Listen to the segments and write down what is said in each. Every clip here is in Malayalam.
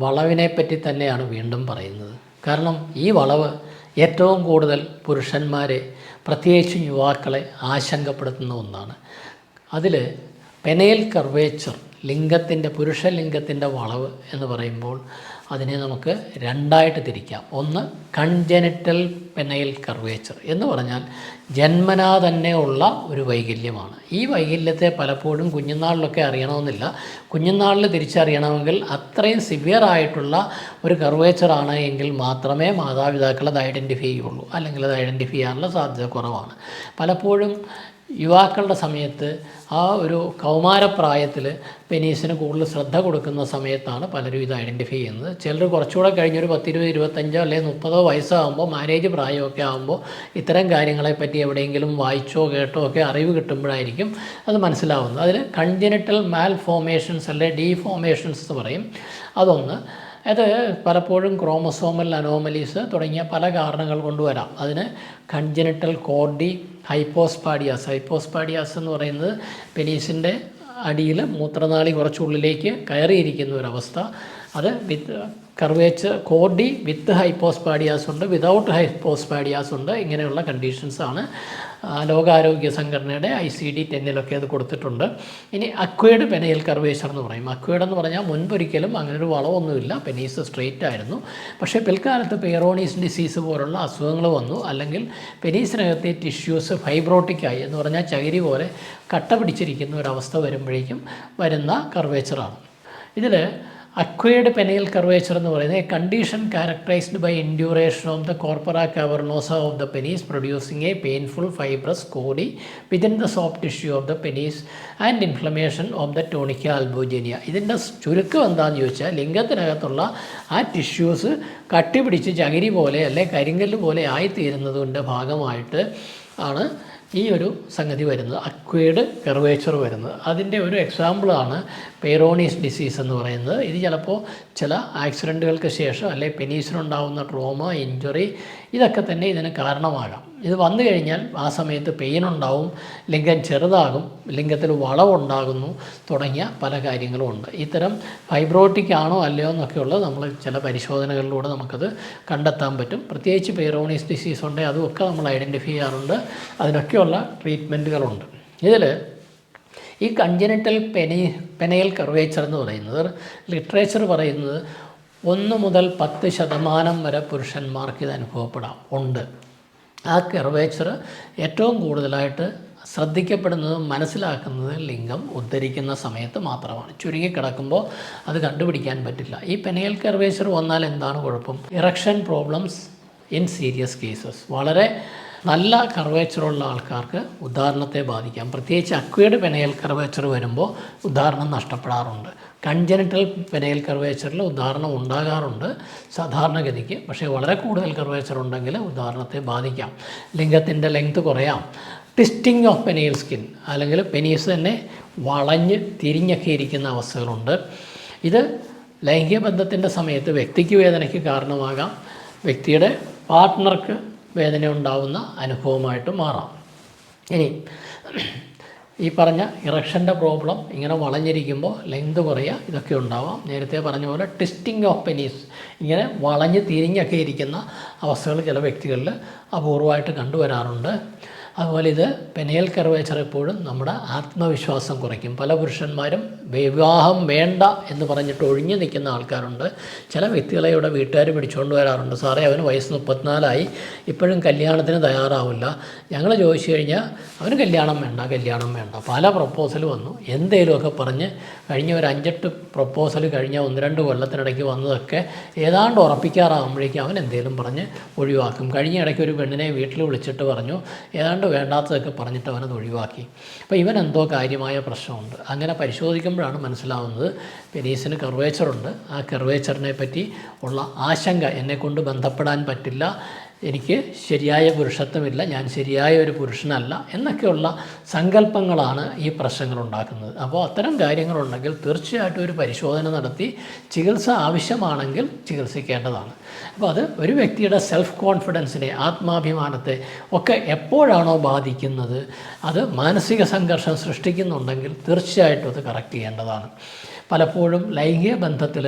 വളവിനെപ്പറ്റി തന്നെയാണ് വീണ്ടും പറയുന്നത്. കാരണം ഈ വളവ് ഏറ്റവും കൂടുതൽ പുരുഷന്മാരെ, പ്രത്യേകിച്ച് യുവാക്കളെ ആശങ്കപ്പെടുത്തുന്ന ഒന്നാണ്. അതിൽ പെനയൽ കർവേച്ചർ, പുരുഷ ലിംഗത്തിൻ്റെ വളവ് എന്ന് പറയുമ്പോൾ അതിനെ നമുക്ക് രണ്ടായിട്ട് തിരിക്കാം. ഒന്ന് കൺജനിറ്റൽ പെനയൽ കർവേച്ചർ എന്ന് പറഞ്ഞാൽ ജന്മനാ തന്നെ ഉള്ള ഒരു വൈകല്യമാണ്. ഈ വൈകല്യത്തെ പലപ്പോഴും കുഞ്ഞുനാളിലൊക്കെ അറിയണമെന്നില്ല. കുഞ്ഞുനാളിൽ തിരിച്ചറിയണമെങ്കിൽ അത്രയും സിവിയർ ആയിട്ടുള്ള ഒരു കർവേച്ചറാണ് എങ്കിൽ മാത്രമേ മാതാപിതാക്കൾ അത് ഐഡൻറ്റിഫൈ ചെയ്യുള്ളൂ. അല്ലെങ്കിൽ അത് ഐഡൻറ്റിഫൈ ചെയ്യാനുള്ള സാധ്യത കുറവാണ്. പലപ്പോഴും യുവാക്കളുടെ സമയത്ത് ആ ഒരു കൗമാരപ്രായത്തിൽ പെനീസിന് കൂടുതൽ ശ്രദ്ധ കൊടുക്കുന്ന സമയത്താണ് പലരും ഇത് ഐഡൻറ്റിഫൈ ചെയ്യുന്നത്. ചിലർ കുറച്ചുകൂടെ കഴിഞ്ഞൊരു 10, 20, 25 അല്ലെങ്കിൽ 30 വയസ്സാകുമ്പോൾ, മാരേജ് പ്രായമൊക്കെ ആകുമ്പോൾ ഇത്തരം കാര്യങ്ങളെപ്പറ്റി എവിടെയെങ്കിലും വായിച്ചോ കേട്ടോ ഒക്കെ അറിവ് കിട്ടുമ്പോഴായിരിക്കും അത് മനസ്സിലാവുന്നത്. അതിൽ കൺജനിറ്റൽ മാൽ ഫോമേഷൻസ് അല്ലെങ്കിൽ ഡീഫോമേഷൻസ് എന്ന് പറയും. അതൊന്ന്, അത് പലപ്പോഴും ക്രോമസോമൽ അനോമലീസ് തുടങ്ങിയ പല കാരണങ്ങൾ കൊണ്ടുവരാം. അതിന് കൺജനിറ്റൽ കോർഡി ഹൈപ്പോസ്പാഡിയാസ് എന്ന് പറയുന്നത് പെനീസിൻ്റെ അടിയിൽ മൂത്രനാളി കുറച്ചുള്ളിലേക്ക് കയറിയിരിക്കുന്ന ഒരവസ്ഥ. അത് കോർഡി വിത്ത് ഹൈപ്പോസ്പാഡിയാസ് ഉണ്ട്, വിതൗട്ട് ഹൈപ്പോസ്പാഡിയാസ് ഉണ്ട്. ഇങ്ങനെയുള്ള കണ്ടീഷൻസാണ് ലോകാരോഗ്യ സംഘടനയുടെ ICD-10 അത് കൊടുത്തിട്ടുണ്ട്. ഇനി അക്വേഡ് പെനയൽ കർവേച്ചർ എന്ന് പറയും. അക്വേഡ് എന്ന് പറഞ്ഞാൽ മുൻപൊരിക്കലും അങ്ങനൊരു വളവൊന്നുമില്ല, പെനീസ് സ്ട്രെയിറ്റ് ആയിരുന്നു. പക്ഷേ പിൽക്കാലത്ത് പെയറോണീസ് ഡിസീസ് പോലുള്ള അസുഖങ്ങൾ വന്നു. അല്ലെങ്കിൽ പെനീസിനകത്തെ ടിഷ്യൂസ് ഫൈബ്രോട്ടിക്കായി എന്ന് പറഞ്ഞാൽ ചകിരി പോലെ കട്ട പിടിച്ചിരിക്കുന്ന ഒരവസ്ഥ വരുമ്പോഴേക്കും വരുന്ന കർവേച്ചറാണ്. ഇതിൽ അക്വയർഡ് പെനയൽ കർവേച്ചർ എന്ന് പറയുന്നത് a condition characterised by induration of the corpora cavernosa of the penis producing a painful fibrous cord within the soft tissue of the penis and inflammation of the tunica albuginea. ഇതിൻ്റെ ചുരുക്കം എന്താണെന്ന് ചോദിച്ചാൽ ലിംഗത്തിനകത്തുള്ള ആ ടിഷ്യൂസ് കട്ടിപിടിച്ച് ചകിരി പോലെ അല്ലെ കരിങ്കല്ല് പോലെ ആയിത്തീരുന്നതിൻ്റെ ഭാഗമായിട്ട് ആണ് ഈ ഒരു സംഗതി വരുന്നത്, അക്വേഡ് കർവേച്ചർ വരുന്നത്. അതിൻ്റെ ഒരു എക്സാമ്പിളാണ് പെയറോണീസ് ഡിസീസ് എന്ന് പറയുന്നത്. ഇത് ചിലപ്പോൾ ചില ആക്സിഡൻറ്റുകൾക്ക് ശേഷം അല്ലെങ്കിൽ പെനീസിനുണ്ടാകുന്ന ട്രോമ, ഇഞ്ചുറി ഇതൊക്കെ തന്നെ ഇതിന് കാരണമാകാം. ഇത് വന്നു കഴിഞ്ഞാൽ ആ സമയത്ത് പെയിൻ ഉണ്ടാവും, ലിംഗം ചെറുതാകും, ലിംഗത്തിൽ വളവുണ്ടാകുന്നു തുടങ്ങിയ പല കാര്യങ്ങളും ഉണ്ട്. ഇത്തരം ഫൈബ്രോട്ടിക് ആണോ അല്ലയോ എന്നൊക്കെയുള്ളത് നമ്മൾ ചില പരിശോധനകളിലൂടെ നമുക്കത് കണ്ടെത്താൻ പറ്റും. പ്രത്യേകിച്ച് പെയറോണീസ് ഡിസീസ് ഉണ്ടെങ്കിൽ അതുമൊക്കെ നമ്മൾ ഐഡൻറ്റിഫൈ ചെയ്യാറുണ്ട്. അതിനൊക്കെയുള്ള ട്രീറ്റ്മെൻറ്റുകളുണ്ട്. ഇതിൽ ഈ കൺജനിറ്റൽ പെനയൽ കർവേച്ചർ എന്ന് പറയുന്നത് ലിറ്ററേച്ചർ പറയുന്നത് 1 മുതൽ 10% വരെ പുരുഷന്മാർക്ക് ഇത് അനുഭവപ്പെടാം, ഉണ്ട്. ആ കർവേച്ചർ ഏറ്റവും കൂടുതലായിട്ട് ശ്രദ്ധിക്കപ്പെടുന്നതും മനസ്സിലാക്കുന്നത് ലിംഗം ഉദ്ധരിക്കുന്ന സമയത്ത് മാത്രമാണ്. ചുരുങ്ങിക്കിടക്കുമ്പോൾ അത് കണ്ടുപിടിക്കാൻ പറ്റില്ല. ഈ പെനയൽ കർവേച്ചർ വന്നാൽ എന്താണ് കുഴപ്പം? Erection problems in serious cases. വളരെ നല്ല കർവേച്ചറുള്ള ആൾക്കാർക്ക് ഉദാഹരണത്തെ ബാധിക്കാം. പ്രത്യേകിച്ച് അക്വേഡ് പെനയൽ കർവേച്ചർ വരുമ്പോൾ ഉദാഹരണം നഷ്ടപ്പെടാറുണ്ട്. കൺജനിറ്റൽ പെനയൽ കർവേച്ചറിൽ ഉദാഹരണം ഉണ്ടാകാറുണ്ട് സാധാരണഗതിക്ക്. പക്ഷേ വളരെ കൂടുതൽ കർവേച്ചർ ഉണ്ടെങ്കിൽ ഉദാഹരണത്തെ ബാധിക്കാം. ലിംഗത്തിൻ്റെ ലെങ്ത് കുറയാം. ട്വിസ്റ്റിംഗ് ഓഫ് പെനയൽ സ്കിൻ, അല്ലെങ്കിൽ പെനീസ് തന്നെ വളഞ്ഞ് തിരിഞ്ഞൊക്കെ ഇരിക്കുന്ന അവസ്ഥകളുണ്ട്. ഇത് ലൈംഗിക ബന്ധത്തിൻ്റെ സമയത്ത് വ്യക്തിക്ക് വേദനയ്ക്ക് കാരണമാകാം, വ്യക്തിയുടെ പാർട്ട്ണർക്ക് വേദന ഉണ്ടാവുന്ന അനുഭവമായിട്ട് മാറാം. ഇനി ഈ പറഞ്ഞ ഇറക്ഷൻ്റെ പ്രോബ്ലം, ഇങ്ങനെ വളഞ്ഞിരിക്കുമ്പോൾ ലെങ്ത് കുറയുക, ഇതൊക്കെ ഉണ്ടാവാം. നേരത്തെ പറഞ്ഞ പോലെ ട്വിസ്റ്റിംഗ് ഓഫ് പെനീസ്, ഇങ്ങനെ വളഞ്ഞ് തിരിഞ്ഞൊക്കെ ഇരിക്കുന്ന അവസ്ഥകൾ ചില വ്യക്തികളിൽ അപൂർവമായിട്ട് കണ്ടുവരാറുണ്ട്. അതുപോലെ ഇത് പെനയൽ കർവേച്ചർ എപ്പോഴും നമ്മുടെ ആത്മവിശ്വാസം കുറയ്ക്കും. പല പുരുഷന്മാരും വിവാഹം വേണ്ട എന്ന് പറഞ്ഞിട്ട് ഒഴിഞ്ഞു നിൽക്കുന്ന ആൾക്കാരുണ്ട്. ചില വ്യക്തികളെ ഇവിടെ വീട്ടുകാർ പിടിച്ചുകൊണ്ട് വരാറുണ്ട്. സാറേ, അവന് വയസ്സ് 34 ഇപ്പോഴും കല്യാണത്തിന് തയ്യാറാവില്ല. ഞങ്ങൾ ചോദിച്ചു കഴിഞ്ഞാൽ അവന് കല്യാണം വേണ്ട. പല പ്രപ്പോസൽ വന്നു, എന്തേലുമൊക്കെ പറഞ്ഞ് കഴിഞ്ഞ ഒരു 5-8 പ്രപ്പോസൽ കഴിഞ്ഞ 1-2 കൊല്ലത്തിനിടയ്ക്ക് വന്നതൊക്കെ ഏതാണ്ട് ഉറപ്പിക്കാറാകുമ്പോഴേക്കും അവൻ എന്തേലും പറഞ്ഞ് ഒഴിവാക്കും. കഴിഞ്ഞ ഇടയ്ക്ക് ഒരു പെണ്ണിനെ വീട്ടിൽ വിളിച്ചിട്ട് പറഞ്ഞു, ഏതാണ്ട് വേണ്ടാത്തതൊക്കെ പറഞ്ഞിട്ട് അവനത് ഒഴിവാക്കി. അപ്പോൾ ഇവൻ എന്തോ കാര്യമായ പ്രശ്നമുണ്ട്. അങ്ങനെ പരിശോധിക്കുമ്പോഴാണ് മനസ്സിലാവുന്നത് പെനീസിന് കർവേച്ചറുണ്ട്. ആ കർവേച്ചറിനെ പറ്റി ഉള്ള ആശങ്ക, എന്നെക്കൊണ്ട് ബന്ധപ്പെടാൻ പറ്റില്ല, എനിക്ക് ശരിയായ പുരുഷത്വമില്ല, ഞാൻ ശരിയായ ഒരു പുരുഷനല്ല എന്നൊക്കെയുള്ള സങ്കല്പങ്ങളാണ് ഈ പ്രശ്നങ്ങൾ ഉണ്ടാക്കുന്നത്. അപ്പോൾ അത്തരം കാര്യങ്ങളുണ്ടെങ്കിൽ തീർച്ചയായിട്ടും ഒരു പരിശോധന നടത്തി ചികിത്സ ആവശ്യമാണെങ്കിൽ ചികിത്സിക്കേണ്ടതാണ്. അപ്പോൾ അത് ഒരു വ്യക്തിയുടെ സെൽഫ് കോൺഫിഡൻസിനെ, ആത്മാഭിമാനത്തെ ഒക്കെ എപ്പോഴാണോ ബാധിക്കുന്നത്, അത് മാനസിക സംഘർഷം സൃഷ്ടിക്കുന്നുണ്ടെങ്കിൽ തീർച്ചയായിട്ടും അത് കറക്റ്റ് ചെയ്യേണ്ടതാണ്. പലപ്പോഴും ലൈംഗിക ബന്ധത്തിൽ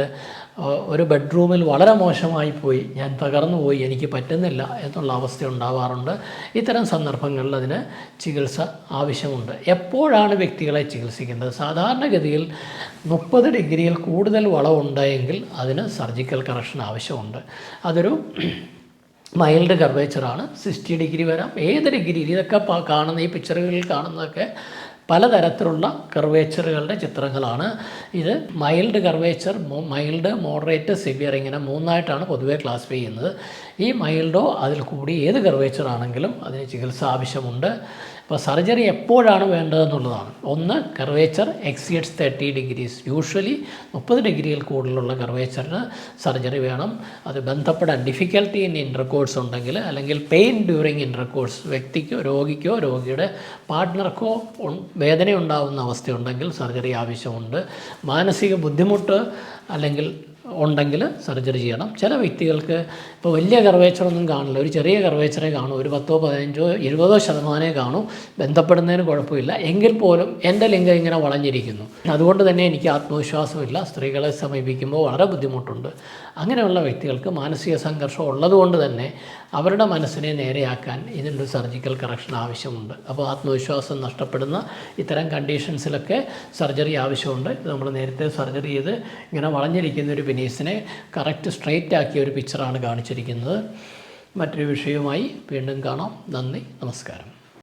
ഒരു ബെഡ്റൂമിൽ വളരെ മോശമായി പോയി, ഞാൻ തകർന്നു പോയി, എനിക്ക് പറ്റുന്നില്ല എന്നുള്ള അവസ്ഥ ഉണ്ടാവാറുണ്ട്. ഇത്തരം സന്ദർഭങ്ങളിൽ അതിന് ചികിത്സ ആവശ്യമുണ്ട്. എപ്പോഴാണ് വ്യക്തികളെ ചികിത്സിക്കേണ്ടത്? സാധാരണഗതിയിൽ 30 ഡിഗ്രിയിൽ കൂടുതൽ വളവുണ്ടെങ്കിൽ അതിന് സർജിക്കൽ കറക്ഷൻ ആവശ്യമുണ്ട്. അതൊരു മൈൽഡ് കർവേച്ചറാണ്. 60 ഡിഗ്രി വരാം, ഏത് ഡിഗ്രിയിൽ. ഇതൊക്കെ കാണുന്ന ഈ പിക്ചറുകളിൽ കാണുന്നതൊക്കെ പലതരത്തിലുള്ള കർവേച്ചറുകളുടെ ചിത്രങ്ങളാണ്. ഇത് mild curvature, mild, moderate, severe, ഇങ്ങനെ 3ആയിട്ടാണ് പൊതുവെ ക്ലാസിഫൈ ചെയ്യുന്നത്. ഈ മൈൽഡോ അതിൽ കൂടി ഏത് കർവേച്ചർ ആണെങ്കിലും അതിന് ചികിത്സ ആവശ്യമുണ്ട്. അപ്പോൾ സർജറി എപ്പോഴാണ് വേണ്ടതെന്നുള്ളതാണ്. ഒന്ന്, കർവേച്ചർ എക്സീഡ്സ് 30 ഡിഗ്രീസ്. യൂഷ്വലി 30 ഡിഗ്രിയിൽ കൂടുതലുള്ള കർവേച്ചറിന് സർജറി വേണം. അത് ബന്ധപ്പെടാൻ ഡിഫിക്കൽട്ടി ഇൻ ഇൻ്റർകോഴ്സ് ഉണ്ടെങ്കിൽ, അല്ലെങ്കിൽ പെയിൻ ഡ്യൂറിങ് ഇൻ്റർകോഴ്സ്, വ്യക്തിക്കോ രോഗിക്കോ രോഗിയുടെ പാർട്ട്ണർക്കോ വേദന ഉണ്ടാകുന്ന അവസ്ഥയുണ്ടെങ്കിൽ സർജറി ആവശ്യമുണ്ട്. മാനസിക ബുദ്ധിമുട്ട് അല്ലെങ്കിൽ ഉണ്ടെങ്കിൽ സർജറി ചെയ്യണം. ചില വ്യക്തികൾക്ക് ഇപ്പോൾ വലിയ കർവേച്ചറൊന്നും കാണില്ല, ഒരു ചെറിയ കർവേച്ചറേ കാണൂ, ഒരു 10, 15, 20% കാണൂ, ബന്ധപ്പെടുന്നതിന് കുഴപ്പമില്ല. എങ്കിൽ പോലും എൻ്റെ ലിംഗം ഇങ്ങനെ വളഞ്ഞിരിക്കുന്നു, അതുകൊണ്ട് തന്നെ എനിക്ക് ആത്മവിശ്വാസമില്ല, സ്ത്രീകളെ സമീപിക്കുമ്പോൾ വളരെ ബുദ്ധിമുട്ടുണ്ട്. അങ്ങനെയുള്ള വ്യക്തികൾക്ക് മാനസിക സംഘർഷം ഉള്ളതുകൊണ്ട് തന്നെ അവരുടെ മനസ്സിനെ നേരെയാക്കാൻ ഇതിൻ്റെ സർജിക്കൽ കറക്ഷൻ ആവശ്യമുണ്ട്. അപ്പോൾ ആത്മവിശ്വാസം നഷ്ടപ്പെടുന്ന ഇത്തരം കണ്ടീഷൻസിലൊക്കെ സർജറി ആവശ്യമുണ്ട്. ഇത് നമ്മൾ നേരത്തെ സർജറി ചെയ്ത് ഇങ്ങനെ വളഞ്ഞിരിക്കുന്ന ഒരു പെനീസിനെ കറക്റ്റ് സ്ട്രെയിറ്റ് ആക്കിയ ഒരു പിക്ചറാണ് കാണിച്ചിരിക്കുന്നത്. മറ്റൊരു വിഷയവുമായി വീണ്ടും കാണാം. നന്ദി, നമസ്കാരം.